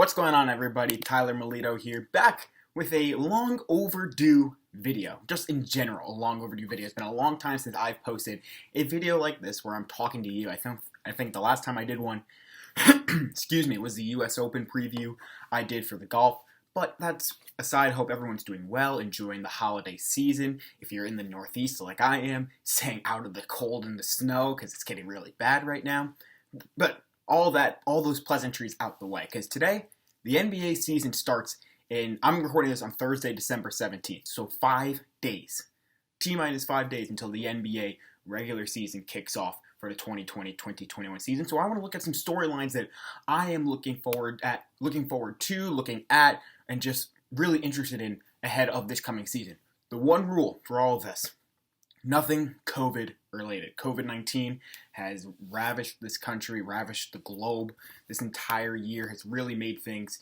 What's going on, everybody? Tyler Melito here, back with a long overdue video. Just in general, a long overdue video. It's been a long time since I've posted a video like this where I'm talking to you. I think the last time I did one, excuse me, was the US Open preview I did for the golf. But that's aside. Hope everyone's doing well, enjoying the holiday season. If you're in the Northeast like I am, staying out of the cold and the snow because it's getting really bad right now. But all those pleasantries out the way, because today the NBA season starts I'm recording this on Thursday, December 17th, so 5 days. T-minus 5 days until the NBA regular season kicks off for the 2020-2021 season. So I want to look at some storylines that I am looking forward to, looking at, and just really interested in ahead of this coming season. The one rule for all of this: nothing COVID related. COVID-19 has ravished this country, ravished the globe this entire year, has really made things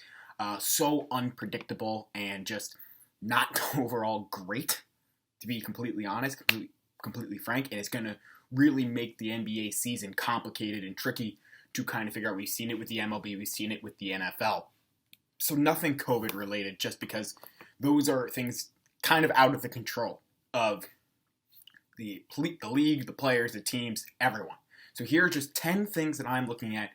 so unpredictable and just not overall great, to be completely honest, completely frank, and it's going to really make the NBA season complicated and tricky to kind of figure out. We've seen it with the MLB, we've seen it with the NFL. So nothing COVID related, just because those are things kind of out of the control of the league, the players, the teams, everyone. So here are just 10 things that I'm looking at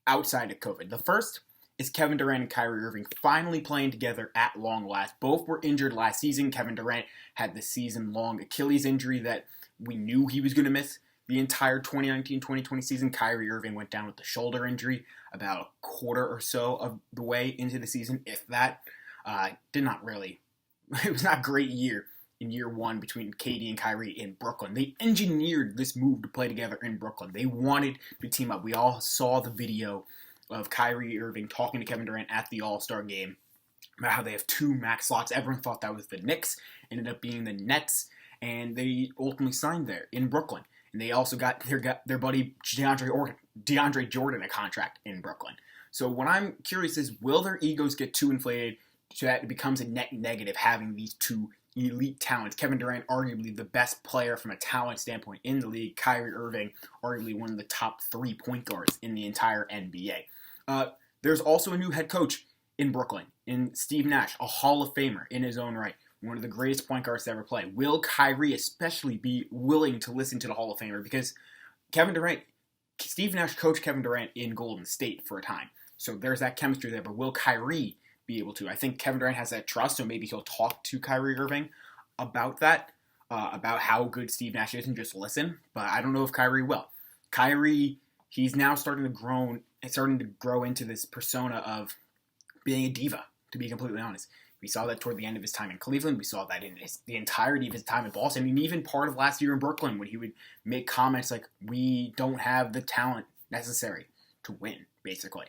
outside of COVID. The first is Kevin Durant and Kyrie Irving finally playing together at long last. Both were injured last season. Kevin Durant had the season-long Achilles injury that we knew he was going to miss the entire 2019-2020 season. Kyrie Irving went down with the shoulder injury about a quarter or so of the way into the season, if that. It was not a great year in year one between KD and Kyrie in Brooklyn. They engineered this move to play together in Brooklyn. They wanted to team up. We all saw the video of Kyrie Irving talking to Kevin Durant at the All-Star game about how they have two max slots. Everyone thought that was the Knicks. Ended up being the Nets, and they ultimately signed there in Brooklyn. And they also got their buddy DeAndre Jordan a contract in Brooklyn. So what I'm curious is, will their egos get too inflated so that it becomes a net negative having these two elite talents? Kevin Durant, arguably the best player from a talent standpoint in the league. Kyrie Irving, arguably one of the top 3 point guards in the entire NBA. There's also a new head coach in Brooklyn, in Steve Nash, a Hall of Famer in his own right, one of the greatest point guards to ever play. Will Kyrie especially be willing to listen to the Hall of Famer? Because Steve Nash coached Kevin Durant in Golden State for a time, so there's that chemistry there. But will Kyrie be able to? I think Kevin Durant has that trust, so maybe he'll talk to Kyrie Irving about that, about how good Steve Nash is, and just listen. But I don't know if Kyrie will. Kyrie, he's now starting to grow into this persona of being a diva, to be completely honest. We saw that toward the end of his time in Cleveland. We saw that in the entirety of his time in Boston, and even part of last year in Brooklyn, when he would make comments like, we don't have the talent necessary to win, basically.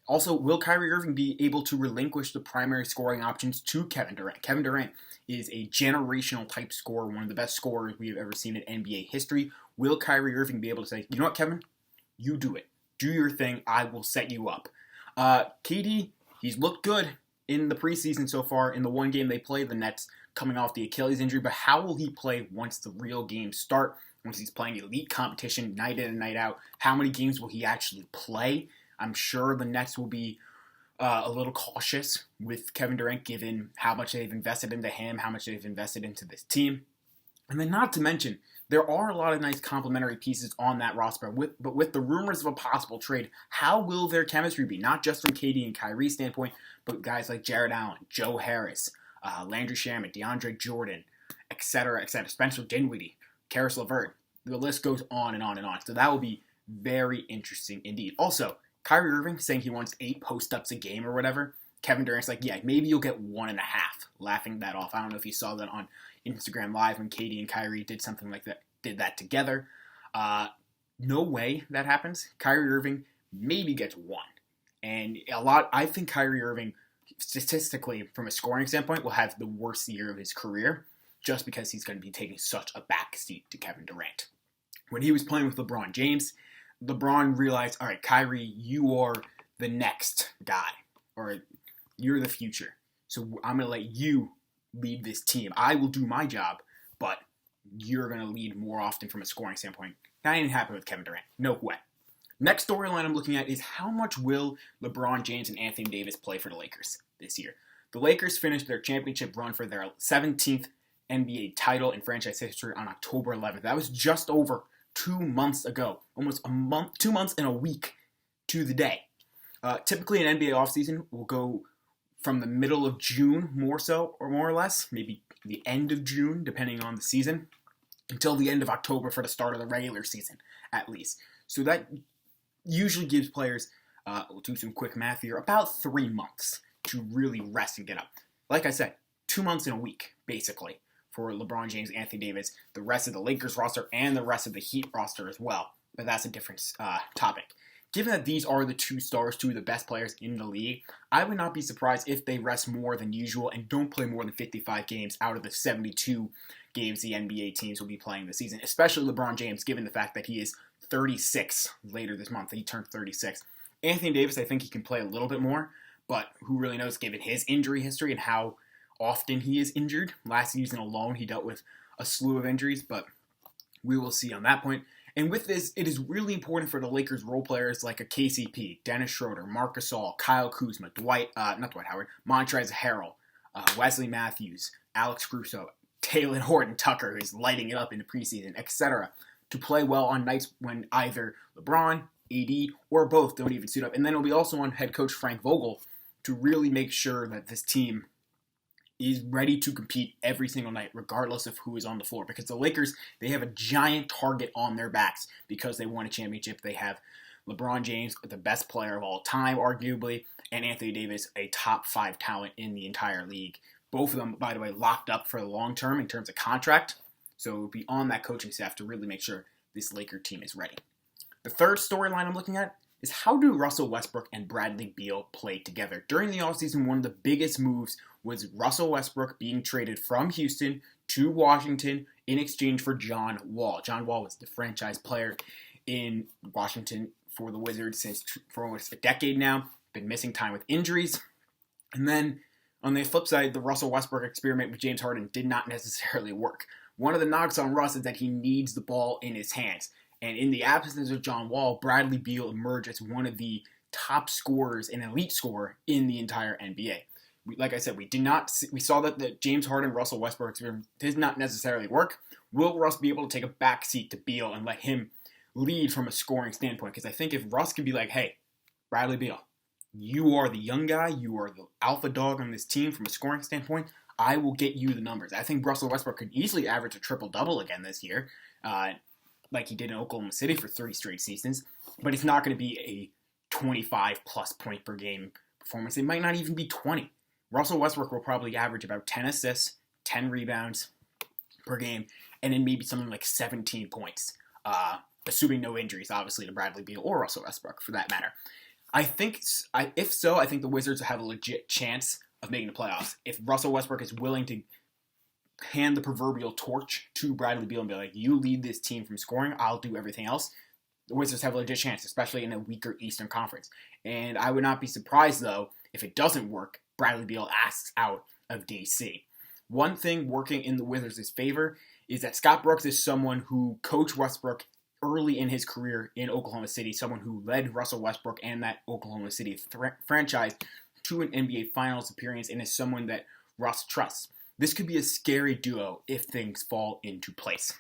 Also, will Kyrie Irving be able to relinquish the primary scoring options to Kevin Durant? Kevin Durant is a generational type scorer, one of the best scorers we have ever seen in NBA history. Will Kyrie Irving be able to say, you know what, Kevin? You do it. Do your thing. I will set you up. KD, he's looked good in the preseason so far. In the one game they played, the Nets, coming off the Achilles injury. But how will he play once the real games start? Once he's playing elite competition night in and night out? How many games will he actually play? I'm sure the Nets will be a little cautious with Kevin Durant, given how much they've invested into him, how much they've invested into this team. And then not to mention, there are a lot of nice complementary pieces on that roster, but with the rumors of a possible trade, how will their chemistry be? Not just from KD and Kyrie's standpoint, but guys like Jared Allen, Joe Harris, Landry Shamet, DeAndre Jordan, etc., etc., Spencer Dinwiddie, Karis LeVert. The list goes on and on and on. So that will be very interesting indeed. Also, Kyrie Irving saying he wants 8 post-ups a game or whatever. Kevin Durant's like, yeah, maybe you'll get 1.5, laughing that off. I don't know if you saw that on Instagram Live when KD and Kyrie did something like that, did that together. No way that happens. Kyrie Irving maybe gets 1. And I think Kyrie Irving, statistically, from a scoring standpoint, will have the worst year of his career, just because he's going to be taking such a backseat to Kevin Durant. When he was playing with LeBron James, LeBron realized, all right, Kyrie, you are the next guy, or you're the future. So I'm going to let you lead this team. I will do my job, but you're going to lead more often from a scoring standpoint. That didn't happen with Kevin Durant. No way. Next storyline I'm looking at is how much will LeBron James and Anthony Davis play for the Lakers this year? The Lakers finished their championship run for their 17th NBA title in franchise history on October 11th. That was just over 2 months ago. Almost a month, 2 months and a week to the day. Typically an NBA offseason will go from the middle of June more or less, maybe the end of June depending on the season, until the end of October for the start of the regular season at least. So that usually gives players, we'll do some quick math here, about 3 months to really rest and get up. Like I said, 2 months and a week, basically, for LeBron James, Anthony Davis, the rest of the Lakers roster, and the rest of the Heat roster as well. But that's a different topic. Given that these are the two stars, two of the best players in the league, I would not be surprised if they rest more than usual and don't play more than 55 games out of the 72 games the NBA teams will be playing this season, especially LeBron James, given the fact that he is 36 later this month. He turned 36. Anthony Davis, I think he can play a little bit more, but who really knows given his injury history and how often he is injured. Last season alone, he dealt with a slew of injuries, but we will see on that point. And with this, it is really important for the Lakers role players like a KCP, Dennis Schroeder, Marc Gasol, Kyle Kuzma, Montrezl Harrell, Wesley Matthews, Alex Caruso, Talen Horton-Tucker, who's lighting it up in the preseason, etc., to play well on nights when either LeBron, AD, or both don't even suit up. And then it'll be also on head coach Frank Vogel to really make sure that this team is ready to compete every single night, regardless of who is on the floor. Because the Lakers, they have a giant target on their backs because they won a championship. They have LeBron James, the best player of all time, arguably, and Anthony Davis, a top 5 talent in the entire league. Both of them, by the way, locked up for the long term in terms of contract. So it will be on that coaching staff to really make sure this Laker team is ready. The third storyline I'm looking at is how do Russell Westbrook and Bradley Beal play together? During the offseason, one of the biggest moves was Russell Westbrook being traded from Houston to Washington in exchange for John Wall. John Wall was the franchise player in Washington for the Wizards for almost a decade now, been missing time with injuries. And then on the flip side, the Russell Westbrook experiment with James Harden did not necessarily work. One of the knocks on Russ is that he needs the ball in his hands. And in the absence of John Wall, Bradley Beal emerged as one of the top scorers, an elite scorer in the entire NBA. Like I said, we saw that the James Harden, Russell Westbrook experiment did not necessarily work. Will Russ be able to take a backseat to Beal and let him lead from a scoring standpoint? Because I think if Russ can be like, hey, Bradley Beal, you are the young guy, you are the alpha dog on this team from a scoring standpoint, I will get you the numbers. I think Russell Westbrook could easily average a triple-double again this year, like he did in Oklahoma City for 3 straight seasons, but it's not going to be a 25-plus point per game performance. It might not even be 20. Russell Westbrook will probably average about 10 assists, 10 rebounds per game, and then maybe something like 17 points, assuming no injuries, obviously, to Bradley Beal or Russell Westbrook, for that matter. I think the Wizards have a legit chance of making the playoffs. If Russell Westbrook is willing to hand the proverbial torch to Bradley Beal and be like, you lead this team from scoring, I'll do everything else, the Wizards have a legit chance, especially in a weaker Eastern Conference. And I would not be surprised, though, if it doesn't work, Bradley Beal asks out of DC. One thing working in the Wizards' favor is that Scott Brooks is someone who coached Westbrook early in his career in Oklahoma City, someone who led Russell Westbrook and that Oklahoma City franchise to an NBA Finals appearance, and is someone that Russ trusts. This could be a scary duo if things fall into place.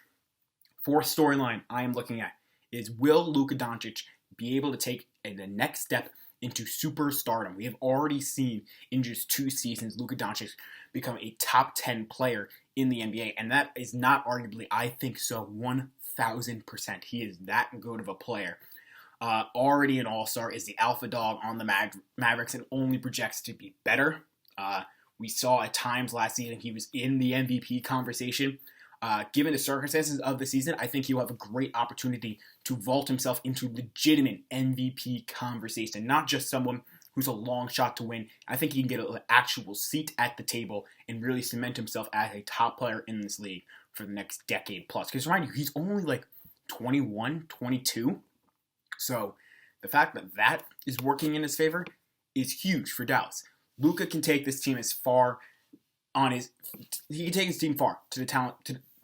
Fourth storyline I am looking at is, will Luka Doncic be able to take the next step into superstardom? We have already seen in just 2 seasons Luka Doncic become a top 10 player in the NBA, and that is not arguably, I think so, 1,000%. He is that good of a player. Already an all-star, is the alpha dog on the Mavericks, and only projects to be better. We saw at times last season he was in the MVP conversation. Given the circumstances of the season, I think he'll have a great opportunity to vault himself into legitimate MVP conversation, not just someone who's a long shot to win. I think he can get an actual seat at the table and really cement himself as a top player in this league for the next decade plus. Because remind you, he's only like 21, 22. So the fact that that is working in his favor is huge for Dallas. Luka can take this team far to the talent,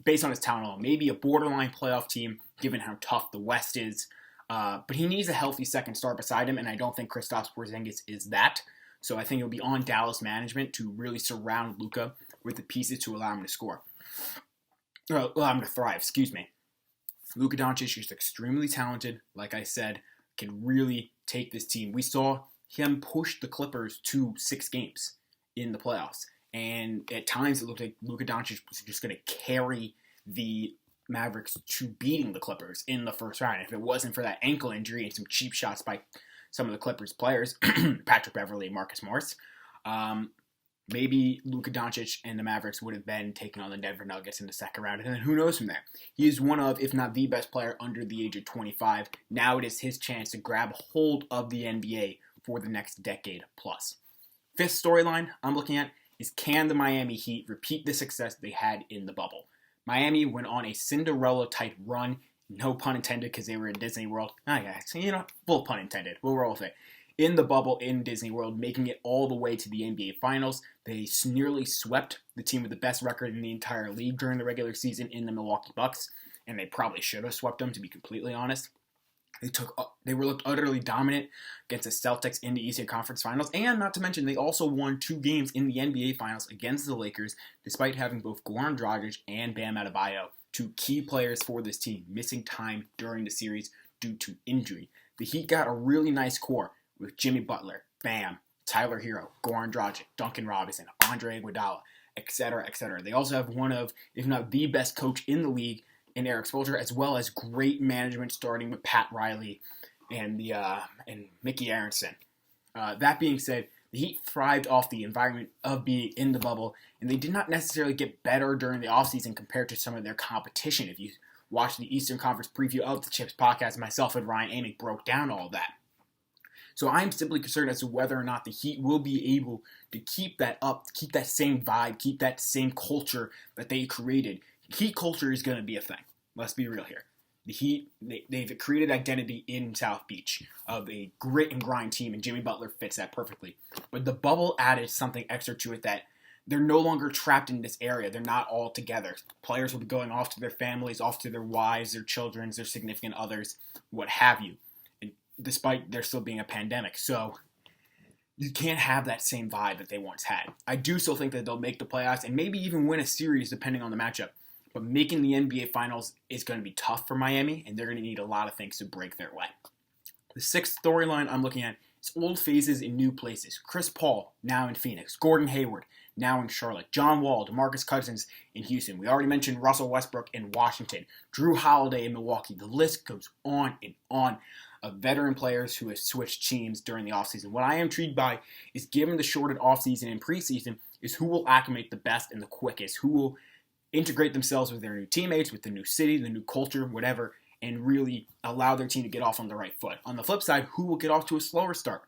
based on his talent alone. Maybe a borderline playoff team, given how tough the West is. But he needs a healthy second star beside him, and I don't think Kristaps Porzingis is that. So I think it'll be on Dallas management to really surround Luka with the pieces to allow him to score. Or allow him to thrive, excuse me. Luka Doncic is extremely talented, like I said, can really take this team. We saw him push the Clippers to 6 games in the playoffs. And at times it looked like Luka Doncic was just going to carry the Mavericks to beating the Clippers in the first round. If it wasn't for that ankle injury and some cheap shots by some of the Clippers players, Patrick Beverley and Marcus Morris, maybe Luka Doncic and the Mavericks would have been taking on the Denver Nuggets in the second round. And then who knows from there? He is one of, if not the best player under the age of 25. Now it is his chance to grab hold of the NBA for the next decade plus. Fifth storyline I'm looking at is, can the Miami Heat repeat the success they had in the bubble? Miami went on a Cinderella-type run, no pun intended because they were in Disney World. Full pun intended. We'll roll with it. In the bubble in Disney World, making it all the way to the NBA Finals. They nearly swept the team with the best record in the entire league during the regular season in the Milwaukee Bucks, and they probably should have swept them, to be completely honest. They looked utterly dominant against the Celtics in the Eastern Conference Finals, and not to mention they also won 2 games in the NBA Finals against the Lakers, despite having both Goran Dragic and Bam Adebayo, 2 key players for this team, missing time during the series due to injury. The Heat got a really nice core with Jimmy Butler, Bam, Tyler Hero, Goran Dragic, Duncan Robinson, Andre Iguodala, etc., etc. They also have one of, if not the best coach in the league in Eric Spoelstra, as well as great management starting with Pat Riley and Mickey Aronson. That being said, the Heat thrived off the environment of being in the bubble, and they did not necessarily get better during the offseason compared to some of their competition. If you watch the Eastern Conference preview of the Chips podcast, myself and Ryan Amick broke down all of that. So I'm simply concerned as to whether or not the Heat will be able to keep that up, keep that same vibe, keep that same culture that they created. Heat culture is going to be a thing. Let's be real here. The Heat, they've created identity in South Beach of a grit and grind team, and Jimmy Butler fits that perfectly. But the bubble added something extra to it, that they're no longer trapped in this area. They're not all together. Players will be going off to their families, off to their wives, their children, their significant others, what have you, and despite there still being a pandemic. So you can't have that same vibe that they once had. I do still think that they'll make the playoffs and maybe even win a series depending on the matchup. But making the NBA Finals is going to be tough for Miami, and they're going to need a lot of things to break their way. The sixth storyline I'm looking at is old faces in new places. Chris Paul, now in Phoenix. Gordon Hayward, now in Charlotte. John Wall, DeMarcus Cousins in Houston. We already mentioned Russell Westbrook in Washington. Drew Holiday in Milwaukee. The list goes on and on of veteran players who have switched teams during the offseason. What I am intrigued by is, given the shortened offseason and preseason, is who will acclimate the best and the quickest, who will integrate themselves with their new teammates, with the new city, the new culture, whatever, and really allow their team to get off on the right foot. On the flip side, who will get off to a slower start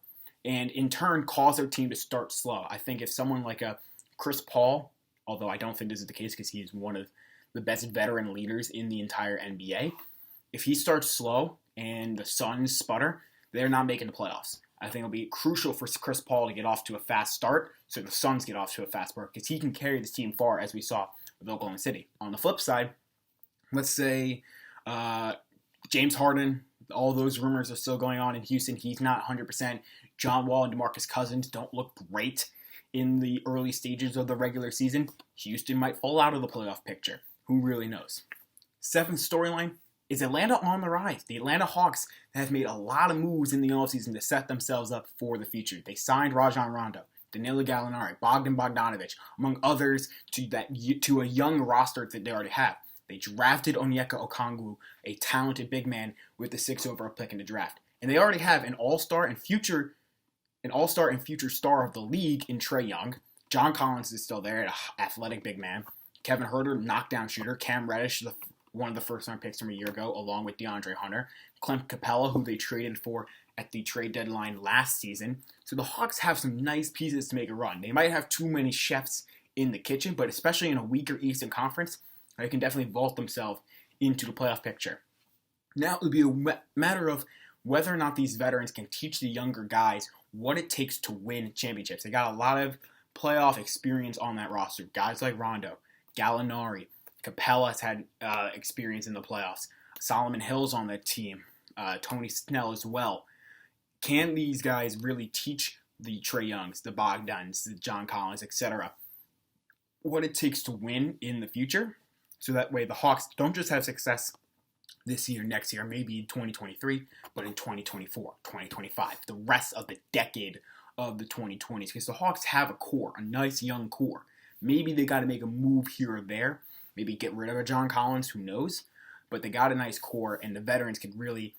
and in turn cause their team to start slow? I think if someone like a Chris Paul, although I don't think this is the case because he is one of the best veteran leaders in the entire NBA, if he starts slow and the Suns sputter, they're not making the playoffs. I think it'll be crucial for Chris Paul to get off to a fast start so the Suns get off to a fast start, because he can carry this team far, as we saw with Oklahoma City. On the flip side, let's say James Harden, all those rumors are still going on in Houston. He's not 100%. John Wall and DeMarcus Cousins don't look great in the early stages of the regular season. Houston might fall out of the playoff picture. Who really knows? Seventh storyline is Atlanta on the rise. The Atlanta Hawks have made a lot of moves in the offseason to set themselves up for the future. They signed Rajon Rondo, Danilo Gallinari, Bogdan Bogdanovic, among others, to a young roster that they already have. They drafted Onyeka Okongwu, a talented big man, with the 6th overall pick in the draft. And they already have an all-star and future star of the league in Trae Young. John Collins is still there, an athletic big man. Kevin Huerter, knockdown shooter. Cam Reddish, one of the first-round picks from a year ago, along with DeAndre Hunter. Clint Capella, who they traded for at the trade deadline last season. So the Hawks have some nice pieces to make a run. They might have too many chefs in the kitchen, but especially in a weaker Eastern Conference, they can definitely vault themselves into the playoff picture. Now it would be a matter of whether or not these veterans can teach the younger guys what it takes to win championships. They got a lot of playoff experience on that roster. Guys like Rondo, Gallinari, Capella's had experience in the playoffs. Solomon Hill's on that team. Tony Snell as well. Can these guys really teach the Trae Youngs, the Bogdans, the John Collins, etc., what it takes to win in the future? So that way the Hawks don't just have success this year, next year, maybe 2023, but in 2024, 2025, the rest of the decade of the 2020s. Because the Hawks have a core, a nice young core. Maybe they got to make a move here or there. Maybe get rid of a John Collins, who knows? But they got a nice core, and the veterans can really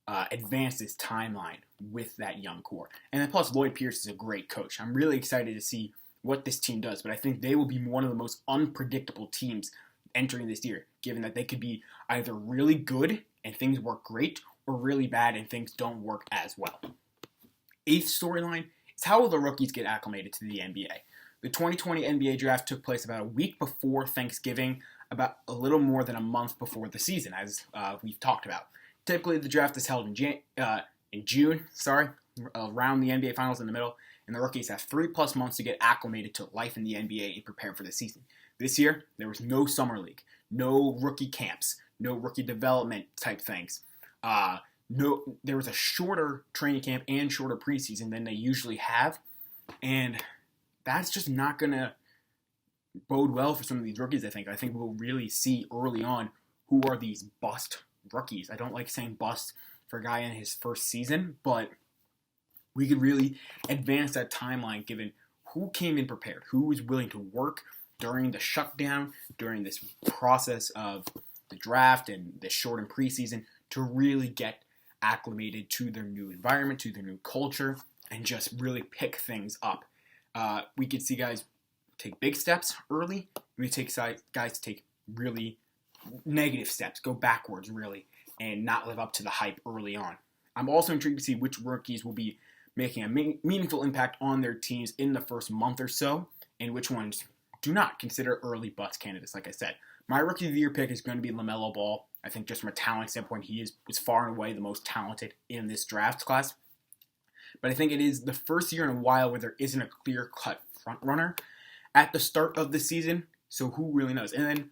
advance this timeline with that young core. And then plus, Lloyd Pierce is a great coach. I'm really excited to see what this team does, but I think they will be one of the most unpredictable teams entering this year, given that they could be either really good and things work great, or really bad and things don't work as well. Eighth storyline is how will the rookies get acclimated to the NBA? The 2020 NBA draft took place about a week before Thanksgiving, about a little more than a month before the season, as we've talked about. Typically, the draft is held in June, around the NBA Finals in the middle, and the rookies have 3+ months to get acclimated to life in the NBA and prepare for the season. This year, there was no summer league, no rookie camps, no rookie development type things. There was a shorter training camp and shorter preseason than they usually have, and that's just not going to bode well for some of these rookies, I think. I think we'll really see early on who are these bust rookies. I don't like saying bust for a guy in his first season, but we could really advance that timeline given who came in prepared, who was willing to work during the shutdown, during this process of the draft and the shortened preseason to really get acclimated to their new environment, to their new culture, and just really pick things up. We could see guys take big steps early. We take guys to take really negative steps, go backwards really, and not live up to the hype early on. I'm also intrigued to see which rookies will be making a meaningful impact on their teams in the first month or so, and which ones do not consider early bust candidates, like I said. My Rookie of the Year pick is going to be LaMelo Ball. I think just from a talent standpoint, he was far and away the most talented in this draft class. But I think it is the first year in a while where there isn't a clear-cut front runner at the start of the season, so who really knows? And then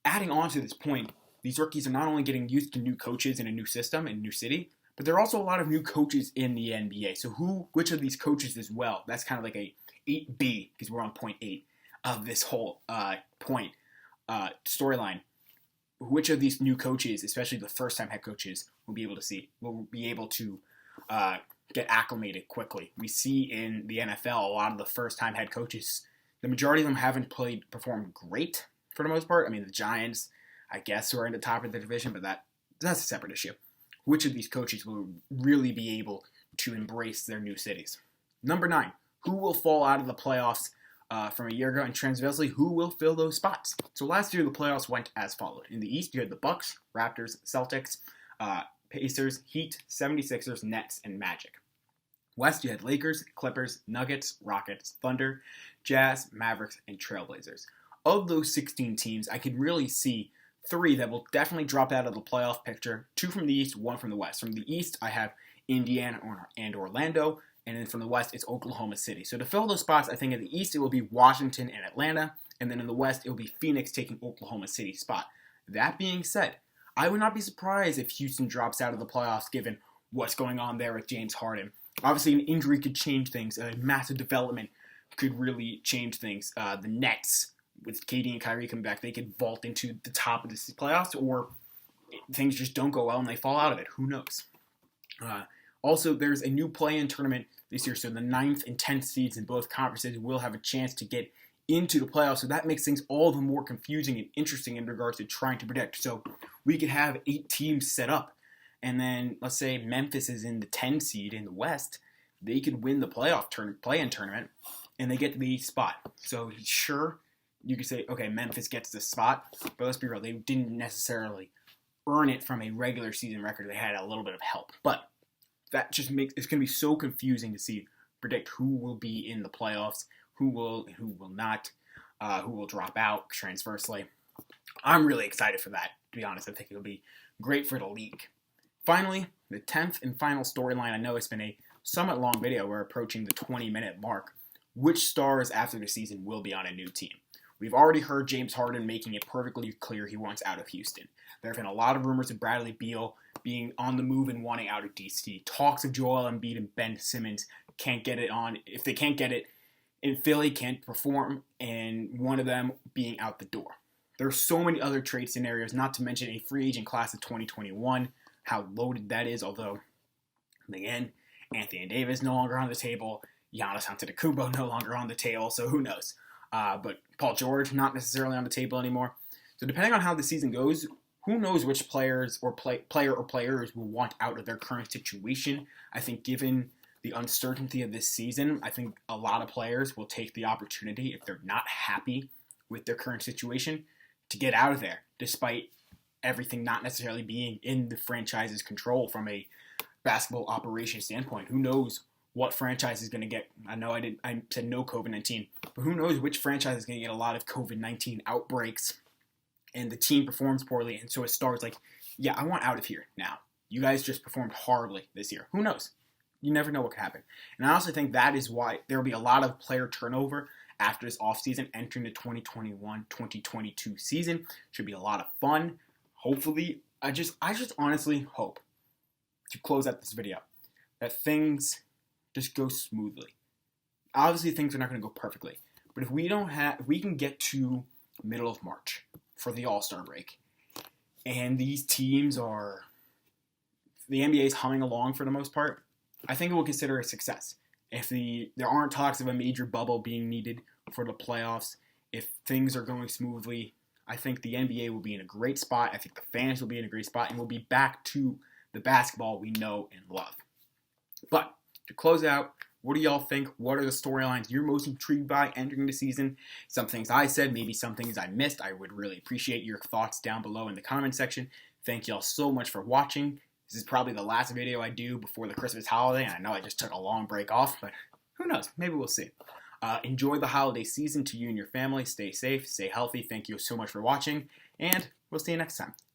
adding on to this point, these rookies are not only getting used to new coaches in a new system, in a new city, but there are also a lot of new coaches in the NBA. So which of these coaches as well? That's kind of like a 8B, because we're on point 8 of this whole storyline. Which of these new coaches, especially the first-time head coaches, will be able to get acclimated quickly? We see in the NFL a lot of the first-time head coaches, the majority of them haven't performed great for the most part. I mean, the Giants, I guess, who are in the top of the division, but that's a separate issue. Which of these coaches will really be able to embrace their new cities? Number 9, who will fall out of the playoffs from a year ago, and transversely, who will fill those spots? So last year, the playoffs went as followed. In the East, you had the Bucks, Raptors, Celtics, Pacers, Heat, 76ers, Nets, and Magic. West, you had Lakers, Clippers, Nuggets, Rockets, Thunder, Jazz, Mavericks, and Trailblazers. Of those 16 teams, I could really see 3 that will definitely drop out of the playoff picture, 2 from the East, 1 from the West. From the East, I have Indiana and Orlando, and then from the West, it's Oklahoma City. So to fill those spots, I think in the East, it will be Washington and Atlanta, and then in the West, it will be Phoenix taking Oklahoma City's spot. That being said, I would not be surprised if Houston drops out of the playoffs given what's going on there with James Harden. Obviously, an injury could change things. A massive development could really change things. The Nets, with KD and Kyrie coming back, they could vault into the top of the playoffs, or things just don't go well and they fall out of it. Who knows? Also, there's a new play-in tournament this year, so the 9th and 10th seeds in both conferences will have a chance to get into the playoffs, so that makes things all the more confusing and interesting in regards to trying to predict. So we could have 8 teams set up, and then let's say Memphis is in the 10 seed in the West, they could win the play-in tournament, and they get the spot. So sure, you could say, okay, Memphis gets the spot, but let's be real, they didn't necessarily earn it from a regular season record. They had a little bit of help, but that just it's going to be so confusing to predict who will be in the playoffs, who will not, who will drop out transversely. I'm really excited for that, to be honest. I think it'll be great for the league. Finally, the 10th and final storyline. I know it's been a somewhat long video. We're approaching the 20-minute mark. Which stars after the season will be on a new team? We've already heard James Harden making it perfectly clear he wants out of Houston. There have been a lot of rumors of Bradley Beal being on the move and wanting out of DC. Talks of Joel Embiid and Ben Simmons can't get it on. If they can't get it in Philly, can't perform, and one of them being out the door. There are so many other trade scenarios, not to mention a free agent class of 2021, how loaded that is, although, again, Anthony Davis no longer on the table, Giannis Antetokounmpo no longer on the table, so who knows. But Paul George not necessarily on the table anymore. So depending on how the season goes, who knows which players or players will want out of their current situation. I think given the uncertainty of this season, I think a lot of players will take the opportunity, if they're not happy with their current situation, to get out of there, despite everything not necessarily being in the franchise's control from a basketball operation standpoint. Who knows what franchise is going to get? I know I said no COVID-19, but who knows which franchise is going to get a lot of COVID-19 outbreaks and the team performs poorly, and so it starts like, yeah, I want out of here now. You guys just performed horribly this year. Who knows? You never know what could happen. And I also think that is why there will be a lot of player turnover after this offseason, entering the 2021-2022 season. Should be a lot of fun. Hopefully, I just honestly hope, to close out this video, that things just go smoothly. Obviously, things are not going to go perfectly, but if we can get to middle of March for the All-Star break, and these teams the NBA is humming along for the most part, I think it will consider a success. If there aren't talks of a major bubble being needed for the playoffs, if things are going smoothly, I think the NBA will be in a great spot. I think the fans will be in a great spot, and we'll be back to the basketball we know and love. But to close out, what do y'all think? What are the storylines you're most intrigued by entering the season? Some things I said, maybe some things I missed. I would really appreciate your thoughts down below in the comment section. Thank y'all so much for watching. This is probably the last video I do before the Christmas holiday. I know I just took a long break off, but who knows? Maybe we'll see. Enjoy the holiday season to you and your family. Stay safe, stay healthy. Thank you so much for watching, and we'll see you next time.